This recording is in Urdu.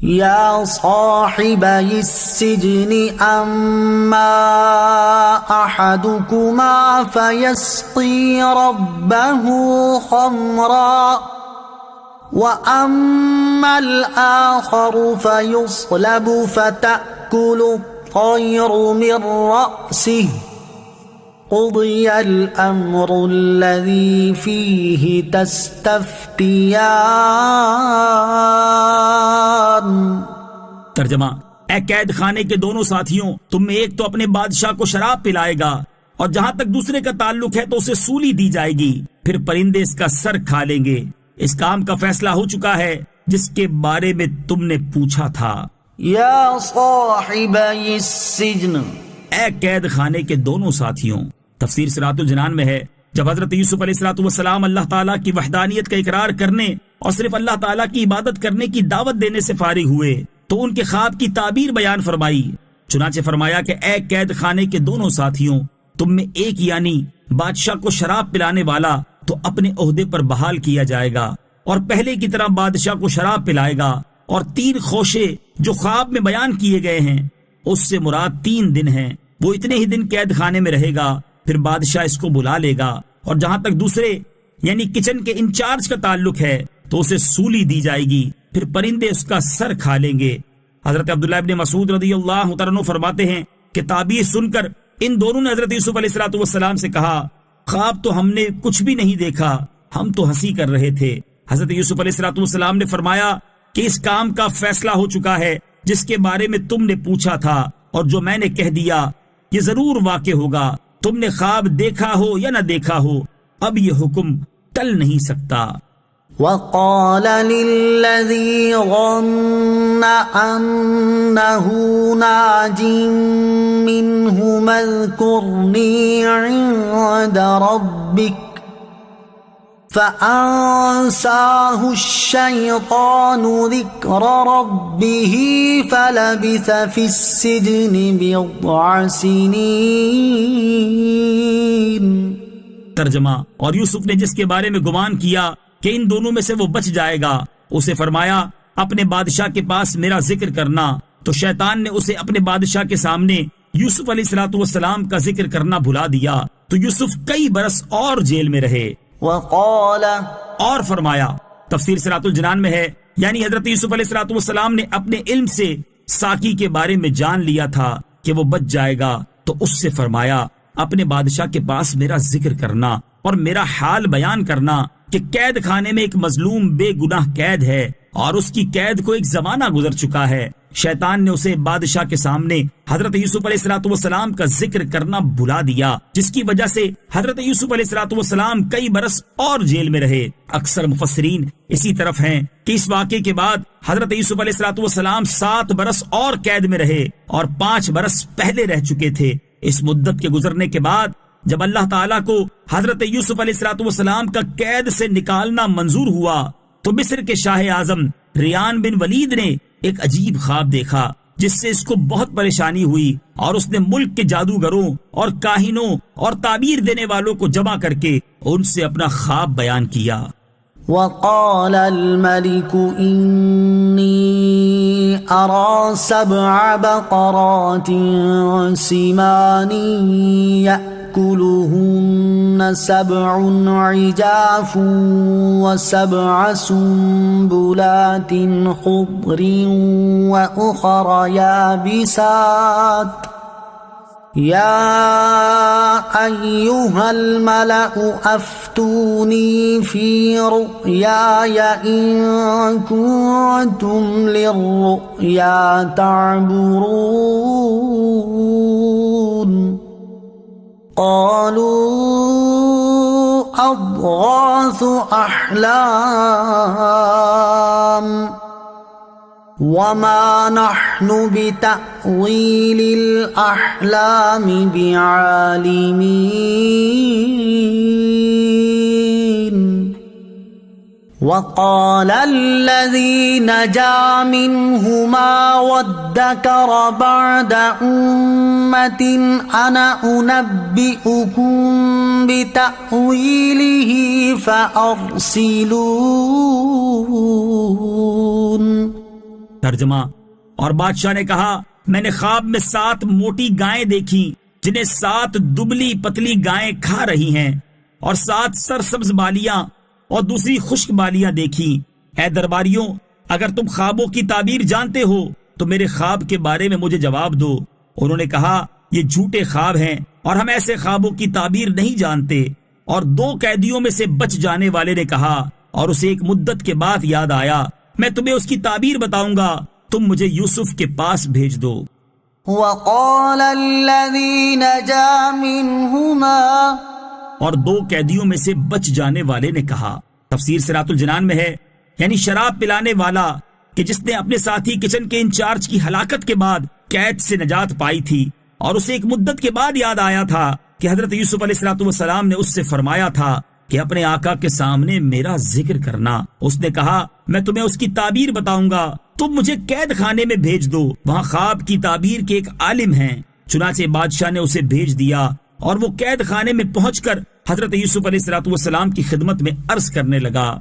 يا صاحبي السجن أما أحدكما فيسقي ربه خمرا وأما الآخر فيصلب فتأكل الطير من رأسه قضي الأمر الذي فيه تستفتيان۔ ترجمہ: اے قید خانے کے دونوں ساتھیوں، تم میں ایک تو اپنے بادشاہ کو شراب پلائے گا، اور جہاں تک دوسرے کا تعلق ہے تو اسے سولی دی جائے گی، پھر پرندے اس کا سر کھا لیں گے۔ اس کام کا فیصلہ ہو چکا ہے جس کے بارے میں تم نے پوچھا تھا۔ یا صاحبی السجن، اے قید خانے کے دونوں ساتھیوں۔ تفسیر صراط الجنان میں ہے، جب حضرت یوسف علیہ السلام اللہ تعالیٰ کی وحدانیت کا اقرار کرنے اور صرف اللہ تعالیٰ کی عبادت کرنے کی دعوت دینے سے فارغ ہوئے تو ان کے خواب کی تعبیر بیان فرمائی۔ چنانچہ فرمایا کہ اے قید خانے کے دونوں ساتھیوں، تم میں ایک یعنی بادشاہ کو شراب پلانے والا تو اپنے عہدے پر بحال کیا جائے گا اور پہلے کی طرح بادشاہ کو شراب پلائے گا، اور 3 خوشے جو خواب میں بیان کیے گئے ہیں اس سے مراد 3 دن ہیں، وہ اتنے ہی دن قید خانے میں رہے گا، پھر بادشاہ اس کو بلا لے گا۔ اور جہاں تک دوسرے یعنی کچن کے انچارج کا تعلق ہے تو اسے سولی دی جائے گی، پھر پرندے اس کا سر کھا لیں گے۔ حضرت عبداللہ ابن مسعود رضی اللہ تعالیٰ عنہ فرماتے ہیں کہ تعبیر سن کر ان دونوں نے حضرت یوسف علیہ السلام سے کہا، خواب تو ہم نے کچھ بھی نہیں دیکھا، ہم تو ہنسی کر رہے تھے۔ حضرت یوسف علیہ السلام نے فرمایا کہ اس کام کا فیصلہ ہو چکا ہے جس کے بارے میں تم نے پوچھا تھا، اور جو میں نے کہہ دیا یہ ضرور واقع ہوگا، تم نے خواب دیکھا ہو یا نہ دیکھا ہو، اب یہ حکم ٹل نہیں سکتا۔ وقال للذي ظن أنه ناج منهما اذكرني عند ربك فأنساه الشيطان ذكر ربه فلبث في السجن بضع سنين۔ ترجمہ: اور یوسف نے جس کے بارے میں گمان کیا کہ ان دونوں میں سے وہ بچ جائے گا، اسے فرمایا اپنے بادشاہ کے پاس میرا ذکر کرنا، تو شیطان نے اسے اپنے بادشاہ کے سامنے یوسف علیہ السلام کا ذکر کرنا بھلا دیا، تو یوسف کئی برس اور جیل میں رہے۔ وقال، اور فرمایا، تفسیر صراط الجنان میں ہے، یعنی حضرت یوسف علیہ السلام نے اپنے علم سے ساقی کے بارے میں جان لیا تھا کہ وہ بچ جائے گا، تو اس سے فرمایا اپنے بادشاہ کے پاس میرا ذکر کرنا اور میرا حال بیان کرنا کہ قید خانے میں ایک مظلوم بے گناہ قید ہے اور اس کی قید کو ایک زمانہ گزر چکا ہے۔ شیطان نے اسے بادشاہ کے سامنے حضرت یوسف علیہ السلام کا ذکر کرنا بھلا دیا، جس کی وجہ سے حضرت یوسف علیہ السلام کئی برس اور جیل میں رہے۔ اکثر مفسرین اسی طرف ہیں کہ اس واقعے کے بعد حضرت یوسف علیہ السلام 7 برس اور قید میں رہے اور 5 برس پہلے رہ چکے تھے۔ اس مدت کے گزرنے کے بعد جب اللہ تعالیٰ کو حضرت یوسف علیہ السلام کا قید سے نکالنا منظور ہوا تو مصر کے شاہ اعظم ریان بن ولید نے ایک عجیب خواب دیکھا جس سے اس کو بہت پریشانی ہوئی، اور اس نے ملک کے جادوگروں اور کاہنوں اور تعبیر دینے والوں کو جمع کر کے ان سے اپنا خواب بیان کیا۔ وقال الملك إني أرى 7 بقرات سمان يأكلهن 7 عجاف و7 سنبلات خضر وأخر يابسات يا أيها الملأ أفتوني في رؤياي إن كنتم للرؤيا تعبرون قالوا أضغاث أحلام وما نحن بتأويل الأحلام بعالمين وقال الذي نجا منهما وادكر بعد أمة أنا أنبئكم بتأويله فأرسلون ترجمہ: اور بادشاہ نے کہا میں نے خواب میں 7 موٹی گائیں دیکھی جنہیں 7 دبلی پتلی گائیں کھا رہی ہیں، اور 7 سرسبز بالیاں اور دوسری خشک بالیاں دیکھی۔ اے درباریوں، اگر تم خوابوں کی تعبیر جانتے ہو تو میرے خواب کے بارے میں مجھے جواب دو۔ انہوں نے کہا یہ جھوٹے خواب ہیں اور ہم ایسے خوابوں کی تعبیر نہیں جانتے۔ اور 2 قیدیوں میں سے بچ جانے والے نے کہا، اور اسے ایک مدت کے بعد یاد آیا، میں تمہیں اس کی تعبیر بتاؤں گا، تم مجھے یوسف کے پاس بھیج دو۔ وقال الذي نجا منهما، اور 2 قیدیوں میں سے بچ جانے والے نے کہا، تفسیر سراۃ الجنان میں ہے یعنی شراب پلانے والا کہ جس نے اپنے ساتھی کچن کے انچارج کی ہلاکت کے بعد قید سے نجات پائی تھی، اور اسے ایک مدت کے بعد یاد آیا تھا کہ حضرت یوسف علیہ السلام نے اس سے فرمایا تھا کہ اپنے آقا کے سامنے میرا ذکر کرنا۔ اس نے کہا میں تمہیں اس کی تعبیر بتاؤں گا، تم مجھے قید خانے میں بھیج دو، وہاں خواب کی تعبیر کے ایک عالم ہیں۔ چنانچہ بادشاہ نے اسے بھیج دیا، اور وہ قید خانے میں پہنچ کر حضرت یوسف علیہ السلام کی خدمت میں عرض کرنے لگا